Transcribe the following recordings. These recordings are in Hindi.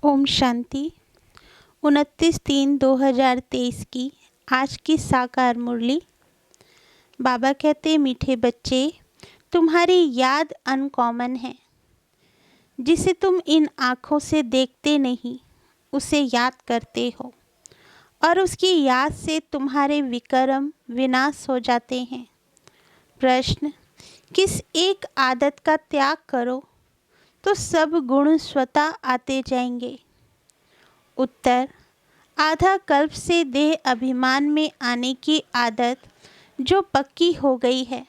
ओम शांति। 29/3/2023 की आज की साकार मुरली। बाबा कहते, मीठे बच्चे, तुम्हारी याद अनकॉमन है। जिसे तुम इन आँखों से देखते नहीं उसे याद करते हो, और उसकी याद से तुम्हारे विकर्म विनाश हो जाते हैं। प्रश्न, किस एक आदत का त्याग करो तो सब गुण स्वतः आते जाएंगे? उत्तर, आधा कल्प से देह अभिमान में आने की आदत जो पक्की हो गई है,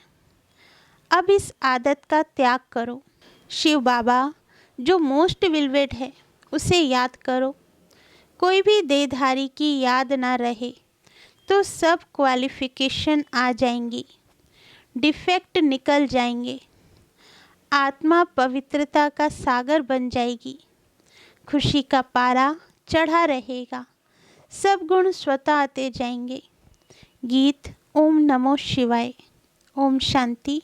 अब इस आदत का त्याग करो। शिव बाबा जो मोस्ट विलवेड है उसे याद करो। कोई भी देहधारी की याद ना रहे तो सब क्वालिफिकेशन आ जाएंगी, डिफेक्ट निकल जाएंगे, आत्मा पवित्रता का सागर बन जाएगी, खुशी का पारा चढ़ा रहेगा, सब गुण स्वतः आते जाएंगे। गीत ओम नमो शिवाय। ओम शांति।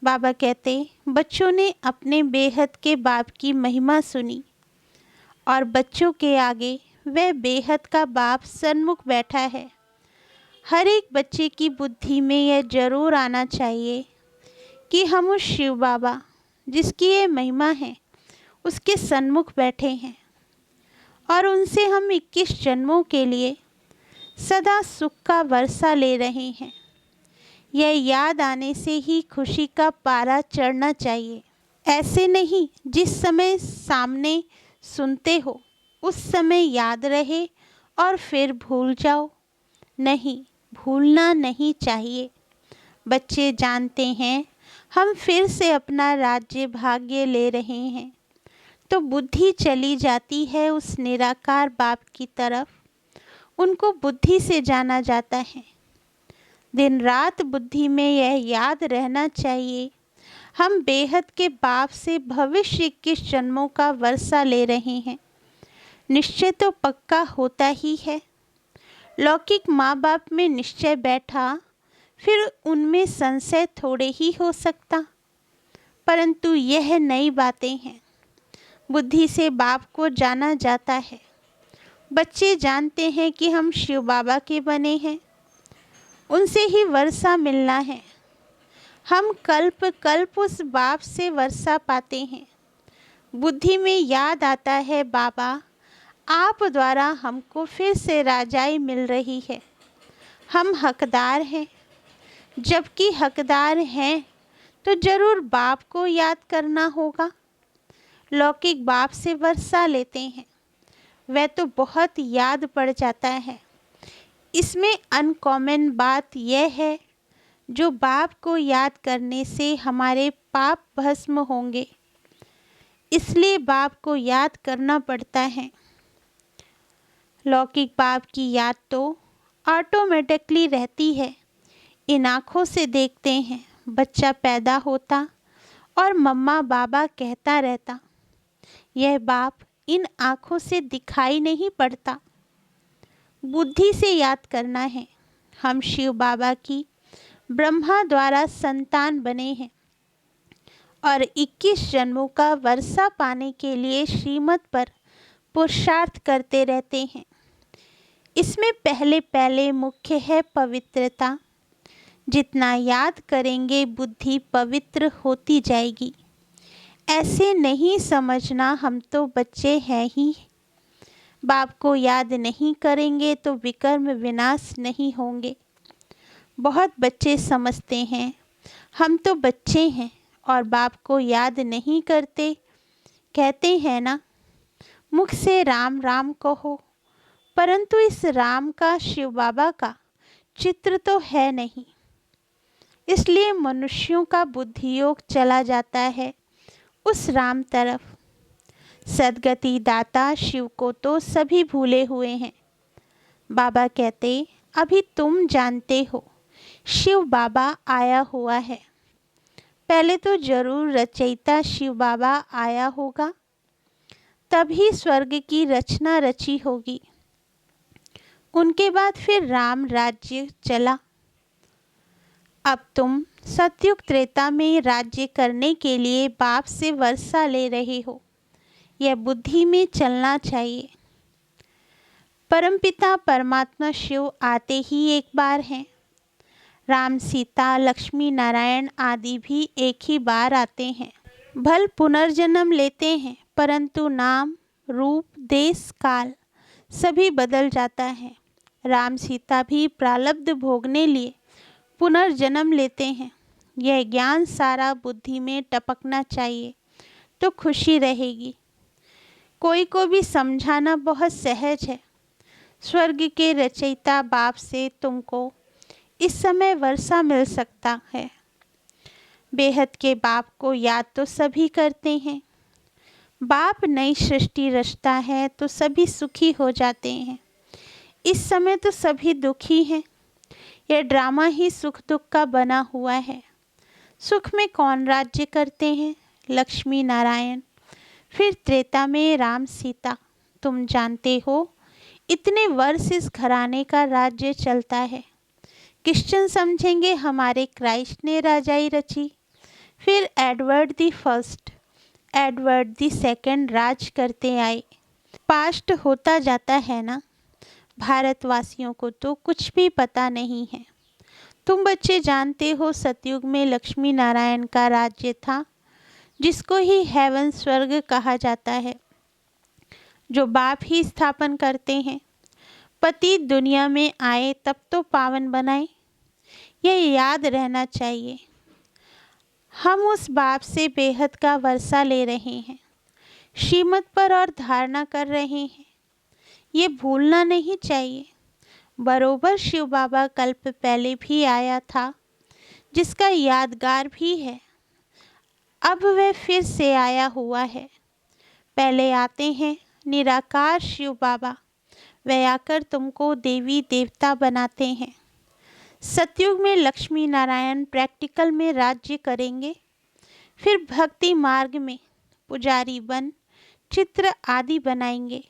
बाबा कहते, बच्चों ने अपने बेहद के बाप की महिमा सुनी और बच्चों के आगे वह बेहद का बाप सन्मुख बैठा है। हर एक बच्चे की बुद्धि में यह जरूर आना चाहिए कि हम उस शिव बाबा जिसकी ये महिमा है उसके सन्मुख बैठे हैं और उनसे हम 21 जन्मों के लिए सदा सुख का वर्षा ले रहे हैं। यह याद आने से ही खुशी का पारा चढ़ना चाहिए। ऐसे नहीं जिस समय सामने सुनते हो उस समय याद रहे और फिर भूल जाओ। नहीं, भूलना नहीं चाहिए। बच्चे जानते हैं हम फिर से अपना राज्य भाग्य ले रहे हैं, तो बुद्धि चली जाती है उस निराकार बाप की तरफ। उनको बुद्धि से जाना जाता है। दिन रात बुद्धि में यह याद रहना चाहिए, हम बेहद के बाप से भविष्य 21 जन्मों का वर्षा ले रहे हैं। निश्चय तो पक्का होता ही है। लौकिक माँ बाप में निश्चय बैठा फिर उनमें संशय थोड़े ही हो सकता, परंतु यह नई बातें हैं। बुद्धि से बाप को जाना जाता है। बच्चे जानते हैं कि हम शिव बाबा के बने हैं, उनसे ही वर्षा मिलना है। हम कल्प कल्प उस बाप से वर्षा पाते हैं। बुद्धि में याद आता है, बाबा आप द्वारा हमको फिर से राजाई मिल रही है, हम हकदार हैं। जबकि हकदार हैं तो जरूर बाप को याद करना होगा। लौकिक बाप से वर्षा लेते हैं, वह तो बहुत याद पड़ जाता है। इसमें अनकॉमन बात यह है, जो बाप को याद करने से हमारे पाप भस्म होंगे, इसलिए बाप को याद करना पड़ता है। लौकिक बाप की याद तो ऑटोमेटिकली रहती है। इन आँखों से देखते हैं, बच्चा पैदा होता और मम्मा बाबा कहता रहता। यह बाप इन आँखों से दिखाई नहीं पड़ता। बुद्धि से याद करना है। हम शिव बाबा की ब्रह्मा द्वारा संतान बने हैं और 21 जन्मों का वर्षा पाने के लिए श्रीमत पर पुरुषार्थ करते रहते हैं। इसमें पहले पहले मुख्य है पवित्रता। जितना याद करेंगे बुद्धि पवित्र होती जाएगी। ऐसे नहीं समझना हम तो बच्चे हैं ही, बाप को याद नहीं करेंगे तो विकर्म विनाश नहीं होंगे। बहुत बच्चे समझते हैं हम तो बच्चे हैं और बाप को याद नहीं करते। कहते हैं ना, मुख से राम राम कहो, परंतु इस राम का शिव बाबा का चित्र तो है नहीं। इसलिए मनुष्यों का बुद्धियोग चला जाता है उस राम तरफ। सद्गति दाता शिव को तो सभी भूले हुए हैं। बाबा कहते, अभी तुम जानते हो शिव बाबा आया हुआ है। पहले तो जरूर रचयिता शिव बाबा आया होगा, तभी स्वर्ग की रचना रची होगी। उनके बाद फिर राम राज्य चला। अब तुम सतयुग त्रेता में राज्य करने के लिए बाप से वर्षा ले रहे हो। यह बुद्धि में चलना चाहिए। परमपिता परमात्मा शिव आते ही एक बार हैं। राम, सीता, लक्ष्मी नारायण आदि भी एक ही बार आते हैं। भल पुनर्जन्म लेते हैं, परंतु नाम, रूप, देश, काल सभी बदल जाता है। राम सीता भी प्रारब्ध भोगने लिए पुनर्जन्म लेते हैं। यह ज्ञान सारा बुद्धि में टपकना चाहिए तो खुशी रहेगी। कोई को भी समझाना बहुत सहज है। स्वर्ग के रचयिता बाप से तुमको इस समय वर्षा मिल सकता है। बेहद के बाप को याद तो सभी करते हैं। बाप नई सृष्टि रचता है तो सभी सुखी हो जाते हैं। इस समय तो सभी दुखी हैं। यह ड्रामा ही सुख दुख का बना हुआ है। सुख में कौन राज्य करते हैं? लक्ष्मी नारायण। फिर त्रेता में राम सीता। तुम जानते हो इतने वर्ष इस घराने का राज्य चलता है। क्रिश्चियन समझेंगे हमारे क्राइस्ट ने राजाई रची। फिर Edward the first, Edward the second राज करते आए। पास्ट होता जाता है ना। भारतवासियों को तो कुछ भी पता नहीं है। तुम बच्चे जानते हो सतयुग में लक्ष्मी नारायण का राज्य था, जिसको ही हेवन स्वर्ग कहा जाता है, जो बाप ही स्थापन करते हैं। पति दुनिया में आए तब तो पावन बनाए। यह याद रहना चाहिए। हम उस बाप से बेहद का वर्षा ले रहे हैं, श्रीमत पर और धारणा कर रहे हैं। ये भूलना नहीं चाहिए। बरोबर शिव बाबा कल्प पहले भी आया था, जिसका यादगार भी है। अब वह फिर से आया हुआ है। पहले आते हैं निराकार शिव बाबा, वह आकर तुमको देवी देवता बनाते हैं। सतयुग में लक्ष्मी नारायण प्रैक्टिकल में राज्य करेंगे। फिर भक्ति मार्ग में पुजारी बन चित्र आदि बनाएंगे।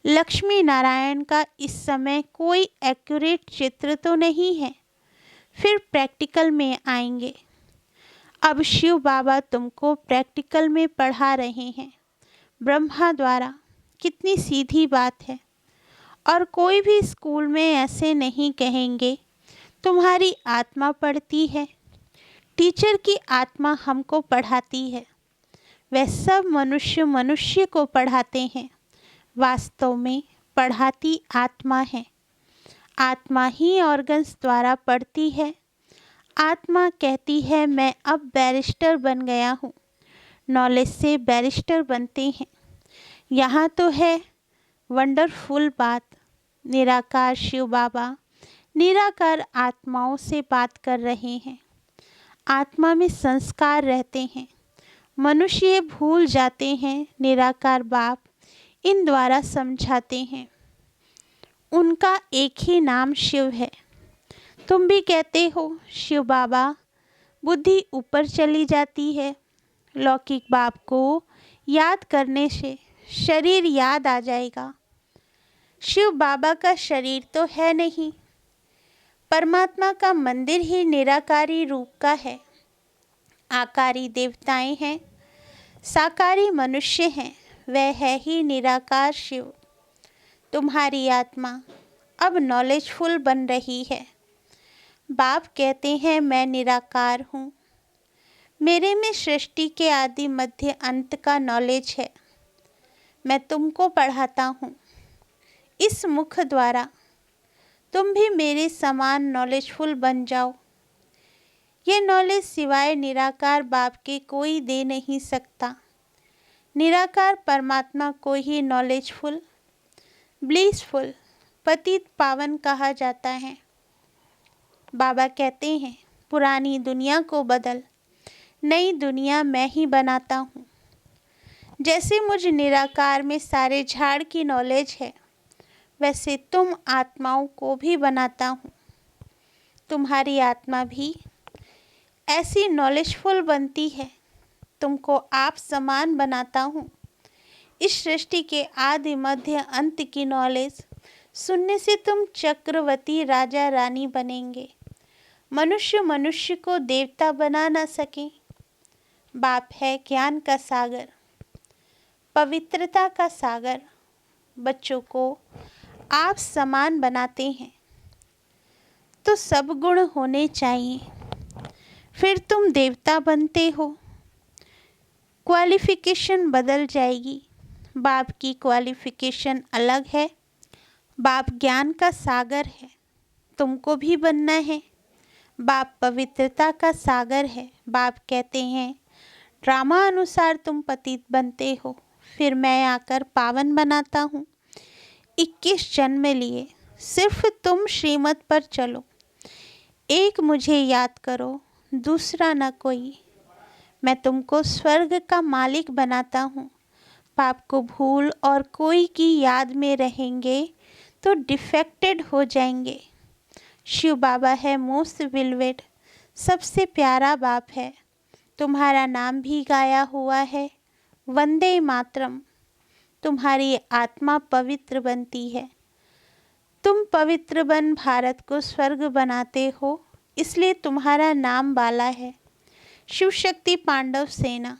लक्ष्मी नारायण का इस समय कोई एक्यूरेट चित्र तो नहीं है। फिर प्रैक्टिकल में आएंगे। अब शिव बाबा तुमको प्रैक्टिकल में पढ़ा रहे हैं ब्रह्मा द्वारा। कितनी सीधी बात है। और कोई भी स्कूल में ऐसे नहीं कहेंगे तुम्हारी आत्मा पढ़ती है। टीचर की आत्मा हमको पढ़ाती है। वह सब मनुष्य मनुष्य को पढ़ाते हैं। वास्तव में पढ़ाती आत्मा है। आत्मा ही ऑर्गन्स द्वारा पढ़ती है। आत्मा कहती है मैं अब बैरिस्टर बन गया हूँ। नॉलेज से बैरिस्टर बनते हैं। यहाँ तो है वंडरफुल बात। निराकार शिव बाबा निराकार आत्माओं से बात कर रहे हैं। आत्मा में संस्कार रहते हैं। मनुष्य ये भूल जाते हैं। निराकार बाप इन द्वारा समझाते हैं। उनका एक ही नाम शिव है। तुम भी कहते हो शिव बाबा, बुद्धि ऊपर चली जाती है। लौकिक बाप को याद करने से शरीर याद आ जाएगा। शिव बाबा का शरीर तो है नहीं। परमात्मा का मंदिर ही निराकारी रूप का है। आकारी देवताएं हैं, साकारी मनुष्य हैं। वह है ही निराकार शिव। तुम्हारी आत्मा अब नॉलेजफुल बन रही है। बाप कहते हैं मैं निराकार हूँ। मेरे में सृष्टि के आदि मध्य अंत का नॉलेज है। मैं तुमको पढ़ाता हूँ। इस मुख द्वारा तुम भी मेरे समान नॉलेजफुल बन जाओ। ये नॉलेज सिवाय निराकार बाप के कोई दे नहीं सकता। निराकार परमात्मा को ही नॉलेजफुल, ब्लिसफुल, पतित पावन कहा जाता है। बाबा कहते हैं पुरानी दुनिया को बदल, नई दुनिया मैं ही बनाता हूँ। जैसे मुझ निराकार में सारे झाड़ की नॉलेज है, वैसे तुम आत्माओं को भी बनाता हूँ। तुम्हारी आत्मा भी ऐसी नॉलेजफुल बनती है। तुमको आप समान बनाता हूँ। इस सृष्टि के आदि मध्य अंत की नॉलेज सुनने से तुम चक्रवर्ती राजा रानी बनेंगे। मनुष्य मनुष्य को देवता बना ना सके। बाप है ज्ञान का सागर। पवित्रता का सागर। बच्चों को आप समान बनाते हैं तो सब गुण होने चाहिए, फिर तुम देवता बनते हो। क्वालिफिकेशन बदल जाएगी। बाप की क्वालिफिकेशन अलग है। बाप ज्ञान का सागर है, तुमको भी बनना है। बाप पवित्रता का सागर है। बाप कहते हैं ड्रामा अनुसार तुम पतित बनते हो, फिर मैं आकर पावन बनाता हूँ। 21 जन्म लिए, सिर्फ तुम श्रीमत पर चलो। एक मुझे याद करो, दूसरा न कोई। मैं तुमको स्वर्ग का मालिक बनाता हूँ। पाप को भूल और कोई की याद में रहेंगे तो डिफेक्टेड हो जाएंगे। शिव बाबा है मोस्ट बिलवेड, सबसे प्यारा बाप है। तुम्हारा नाम भी गाया हुआ है, वंदे मातरम। तुम्हारी आत्मा पवित्र बनती है। तुम पवित्र बन भारत को स्वर्ग बनाते हो, इसलिए तुम्हारा नाम बाला है। शिव शक्ति पांडव सेना।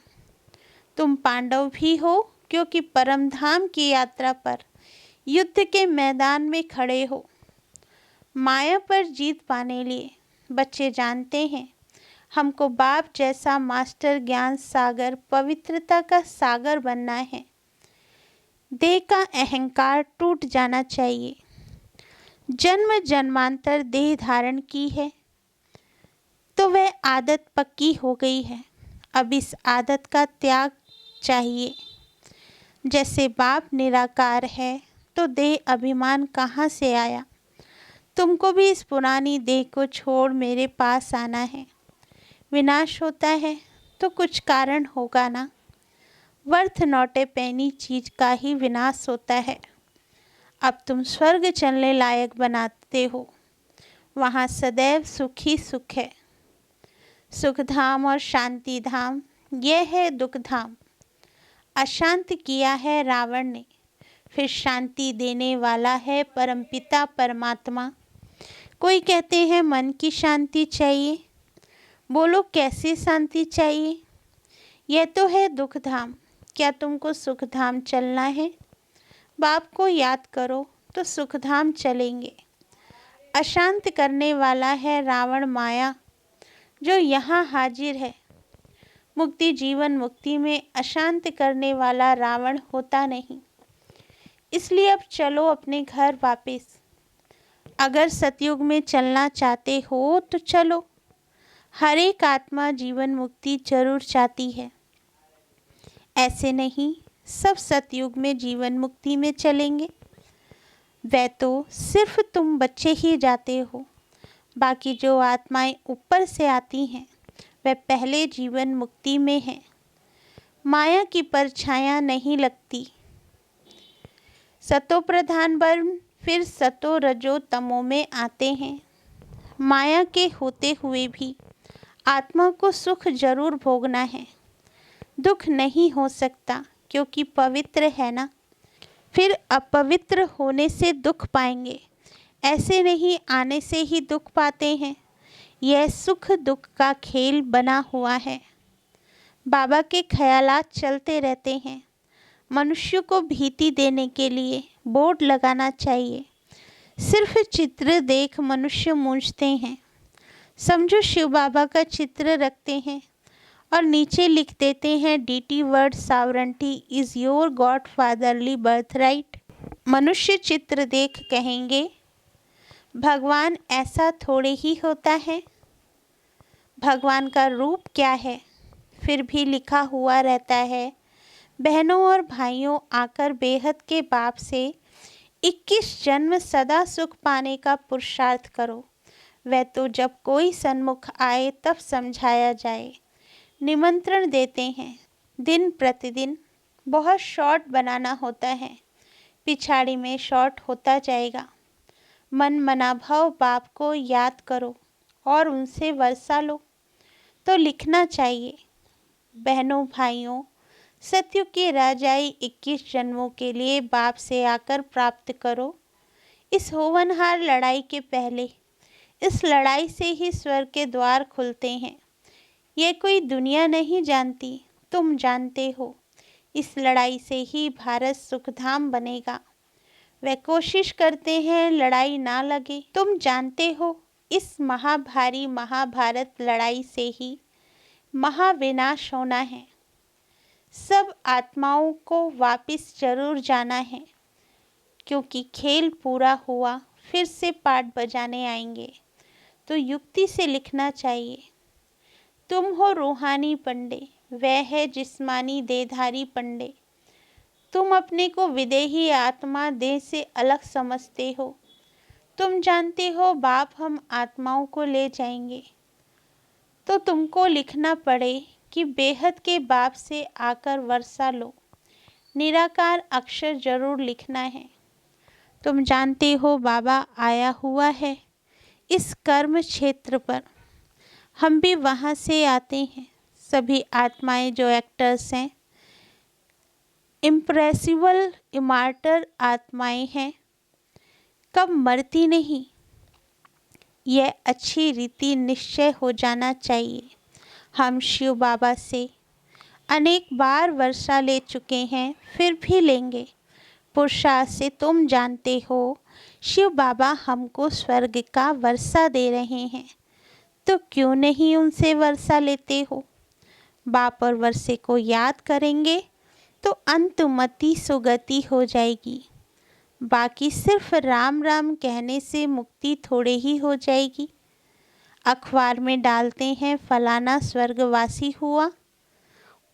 तुम पांडव भी हो क्योंकि परमधाम की यात्रा पर युद्ध के मैदान में खड़े हो, माया पर जीत पाने लिए। बच्चे जानते हैं हमको बाप जैसा मास्टर ज्ञान सागर पवित्रता का सागर बनना है। देह का अहंकार टूट जाना चाहिए। जन्म जन्मांतर देह धारण की है तो वह आदत पक्की हो गई है। अब इस आदत का त्याग चाहिए। जैसे बाप निराकार है तो देह अभिमान कहाँ से आया। तुमको भी इस पुरानी देह को छोड़ मेरे पास आना है। विनाश होता है तो कुछ कारण होगा ना। वर्थ नॉट ए पेनी चीज का ही विनाश होता है। अब तुम स्वर्ग चलने लायक बनाते हो, वहाँ सदैव सुख ही सुख है। सुख धाम और शांति धाम, यह है दुख धाम। अशांत किया है रावण ने, फिर शांति देने वाला है परमपिता परमात्मा। कोई कहते हैं मन की शांति चाहिए। बोलो कैसी शांति चाहिए। यह तो है दुख धाम। क्या तुमको सुख धाम चलना है? बाप को याद करो तो सुख धाम चलेंगे। अशांत करने वाला है रावण माया, जो यहाँ हाजिर है। मुक्ति जीवन मुक्ति में अशांत करने वाला रावण होता नहीं। इसलिए अब चलो अपने घर वापस। अगर सतयुग में चलना चाहते हो तो चलो। हर एक आत्मा जीवन मुक्ति जरूर चाहती है। ऐसे नहीं सब सतयुग में जीवन मुक्ति में चलेंगे। वह तो सिर्फ तुम बच्चे ही जाते हो। बाकी जो आत्माएं ऊपर से आती हैं वह पहले जीवन मुक्ति में है। माया की परछाया नहीं लगती। सतो प्रधान बर्म फिर सतो रजो तमो में आते हैं। माया के होते हुए भी आत्मा को सुख जरूर भोगना है। दुख नहीं हो सकता क्योंकि पवित्र है ना। फिर अपवित्र होने से दुख पाएंगे। ऐसे नहीं आने से ही दुख पाते हैं। यह सुख दुख का खेल बना हुआ है। बाबा के ख्यालात चलते रहते हैं। मनुष्य को भीति देने के लिए बोर्ड लगाना चाहिए। सिर्फ चित्र देख मनुष्य मूंझते हैं। समझो शिव बाबा का चित्र रखते हैं और नीचे लिख देते हैं डीटी word sovereignty is your god fatherly birth right. मनुष्य चित्र देख कहेंगे भगवान ऐसा थोड़े ही होता है। भगवान का रूप क्या है? फिर भी लिखा हुआ रहता है बहनों और भाइयों, आकर बेहद के बाप से 21 जन्म सदा सुख पाने का पुरुषार्थ करो। वह तो जब कोई सन्मुख आए तब समझाया जाए। निमंत्रण देते हैं। दिन प्रतिदिन बहुत शॉर्ट बनाना होता है। पिछाड़ी में शॉर्ट होता जाएगा। मन मना भाव बाप को याद करो और उनसे वर्षा लो। तो लिखना चाहिए बहनों भाइयों, सतयुग की राजाई 21 जन्मों के लिए बाप से आकर प्राप्त करो। इस होवनहार लड़ाई के पहले, इस लड़ाई से ही स्वर्ग के द्वार खुलते हैं। ये कोई दुनिया नहीं जानती, तुम जानते हो। इस लड़ाई से ही भारत सुखधाम बनेगा। वे कोशिश करते हैं लड़ाई ना लगे। तुम जानते हो इस महाभारी महाभारत लड़ाई से ही महाविनाश होना है। सब आत्माओं को वापस जरूर जाना है, क्योंकि खेल पूरा हुआ फिर से पाठ बजाने आएंगे। तो युक्ति से लिखना चाहिए। तुम हो रूहानी पंडे, वह है जिस्मानी देहधारी पंडे। तुम अपने को विदेही आत्मा देह से अलग समझते हो। तुम जानते हो बाप हम आत्माओं को ले जाएंगे। तो तुमको लिखना पड़े कि बेहद के बाप से आकर वर्षा लो। निराकार अक्षर जरूर लिखना है। तुम जानते हो बाबा आया हुआ है इस कर्म क्षेत्र पर। हम भी वहाँ से आते हैं। सभी आत्माएं जो एक्टर्स हैं, इम्प्रेसिबल इमार्टर आत्माएं हैं, कब मरती नहीं। यह अच्छी रीति निश्चय हो जाना चाहिए। हम शिव बाबा से अनेक बार वर्षा ले चुके हैं, फिर भी लेंगे। पुरुषार्थ से तुम जानते हो शिव बाबा हमको स्वर्ग का वर्षा दे रहे हैं, तो क्यों नहीं उनसे वर्षा लेते हो। बाप और वर्षे को याद करेंगे तो अंतमति सुगति हो जाएगी। बाकी सिर्फ राम राम कहने से मुक्ति थोड़े ही हो जाएगी। अखबार में डालते हैं फलाना स्वर्गवासी हुआ।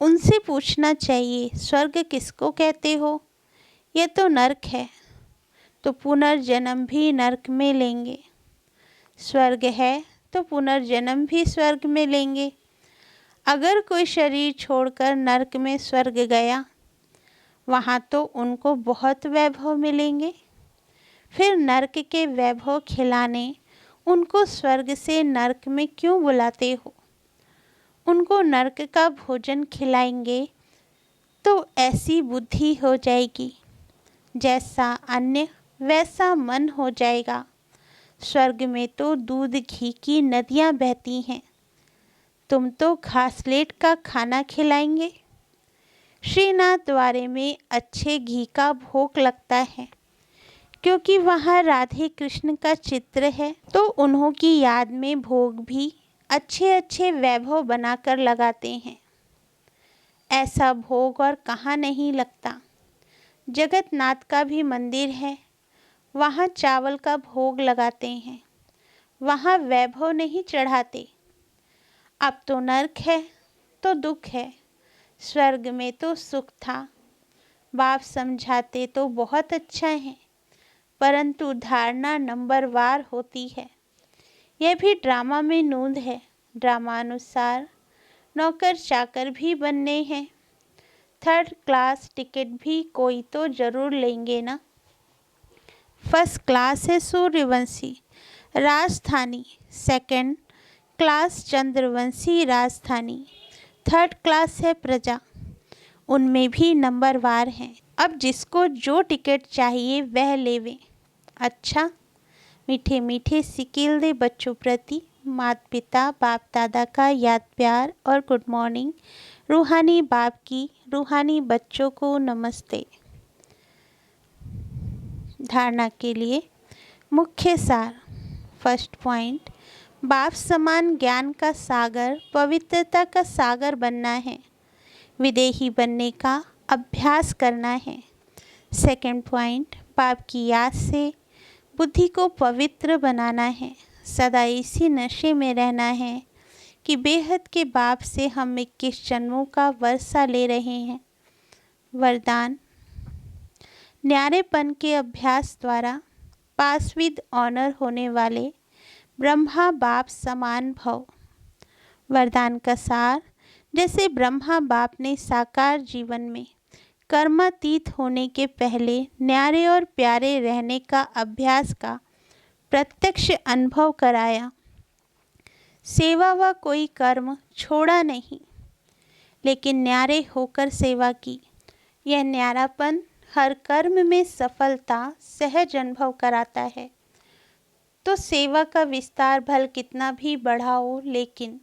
उनसे पूछना चाहिए स्वर्ग किसको कहते हो। यह तो नरक है, तो पुनर्जन्म भी नरक में लेंगे। स्वर्ग है तो पुनर्जन्म भी स्वर्ग में लेंगे। अगर कोई शरीर छोड़कर नरक में स्वर्ग गया, वहाँ तो उनको बहुत वैभव मिलेंगे। फिर नरक के वैभव खिलाने उनको स्वर्ग से नरक में क्यों बुलाते हो। उनको नरक का भोजन खिलाएंगे तो ऐसी बुद्धि हो जाएगी, जैसा अन्न वैसा मन हो जाएगा। स्वर्ग में तो दूध घी की नदियाँ बहती हैं, तुम तो घासलेट का खाना खिलाएंगे। श्रीनाथ द्वारे में अच्छे घी का भोग लगता है, क्योंकि वहाँ राधे कृष्ण का चित्र है, तो उन्हों की याद में भोग भी अच्छे अच्छे वैभव बनाकर लगाते हैं। ऐसा भोग और कहाँ नहीं लगता। जगन्नाथ का भी मंदिर है, वहाँ चावल का भोग लगाते हैं, वहाँ वैभव नहीं चढ़ाते। अब तो नरक है तो दुख है, स्वर्ग में तो सुख था। बाप समझाते तो बहुत अच्छा है, परंतु धारणा नंबरवार होती है। यह भी ड्रामा में नूंद है। ड्रामानुसार नौकर चाकर भी बनने हैं। 3rd क्लास टिकट भी कोई तो जरूर लेंगे ना। फर्स्ट क्लास है सूर्यवंशी राजधानी, 2nd क्लास चंद्रवंशी राजधानी, 3rd क्लास है प्रजा। उनमें भी नंबरवार हैं। अब जिसको जो टिकट चाहिए वह लेवे। अच्छा, मीठे मीठे सिकिल दे बच्चों प्रति माता पिता बाप दादा का याद प्यार और गुड मॉर्निंग। रूहानी बाप की रूहानी बच्चों को नमस्ते। धारणा के लिए मुख्य सार। फर्स्ट पॉइंट, बाप समान ज्ञान का सागर पवित्रता का सागर बनना है। विदेही बनने का अभ्यास करना है। सेकंड पॉइंट, बाप की याद से बुद्धि को पवित्र बनाना है। सदा इसी नशे में रहना है कि बेहद के बाप से हम 21 जन्मों का वर्षा ले रहे हैं। वरदान, न्यारेपन के अभ्यास द्वारा पास विद ऑनर होने वाले ब्रह्मा बाप समान भव। वरदान का सार, जैसे ब्रह्मा बाप ने साकार जीवन में कर्मातीत होने के पहले न्यारे और प्यारे रहने का अभ्यास का प्रत्यक्ष अनुभव कराया। सेवा व कोई कर्म छोड़ा नहीं, लेकिन न्यारे होकर सेवा की। यह न्यारापन हर कर्म में सफलता सहज अनुभव कराता है। तो सेवा का विस्तार भल कितना भी बढ़ाओ, लेकिन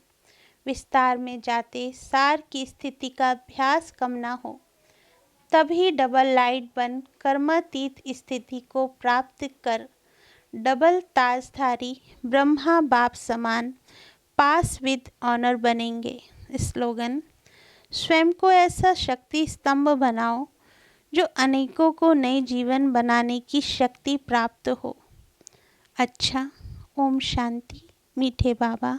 विस्तार में जाते सार की स्थिति का अभ्यास कम ना हो। तभी डबल लाइट बन कर्मातीत स्थिति को प्राप्त कर डबल ताजधारी ब्रह्मा बाप समान पास विद ऑनर बनेंगे। स्लोगन: स्वयं को ऐसा शक्ति स्तंभ बनाओ जो अनेकों को नए जीवन बनाने की शक्ति प्राप्त हो। अच्छा, ओम शांति। मीठे बाबा।